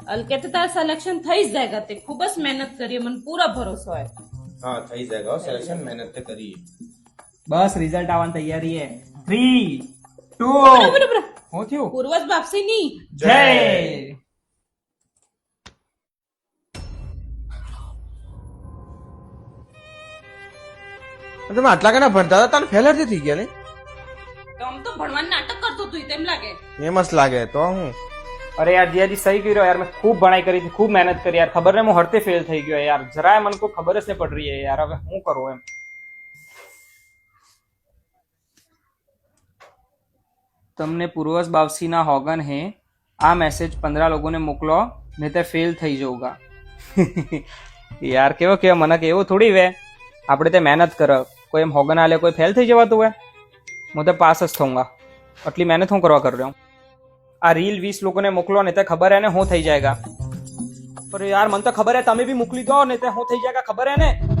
कहते तारा सिलेक्शन થઈ જ જાયગા તે ખૂબ જ મહેનત કરી મને પૂરો ભરોસો है हाँ થઈ जाएगा सिलेक्शन मेहनत तो करिए બસ રિઝલ્ટ આવવાની તૈયારી હે 3 2 બરાબર હું થયું પૂર્વજ બાપસીની જય તમે આટલા કના ભણતા હતા તને ફેલ થઈ ગયા ને તો આમ તો ભણવાનું નાટક કરતો તું તેમ લાગે એમ જ લાગે તો હું અરે યાર જીયાજી સહી કર્યો યાર મેં ખૂબ ભણાઈ કરી હતી ખૂબ મહેનત કરી યાર ખબર નહીં હું હરતે ફેલ થઈ ગયો યાર જરાય મને કોઈ ખબર જ નહીં પડ રહી है यार હવે શું કરું એમ તમને પૂર્વજ બાવસીના હોગન હે આ મેસેજ 15 લોકોને મોકલો નહીં તો ફેલ થઈ જાઉંગા યાર કેવો કેવો મને કે એવું થોડી વે આપણે તે મહેનત કરો કોઈ એમ હોગન આલે કોઈ ફેલ થઈ જવાતું હોય હું તો પાસ જ થઉંગા આટલી મહેનત હું કરવા કર રહ્યો આ રીલ 20 લોકોને મોકલો નહીં તો ખબર હે ને હું થઈ જાયગા पर यार मन तो खबर है तमें भी मोकली दो नहीं तो हो થઈ जाएगा खबर है ने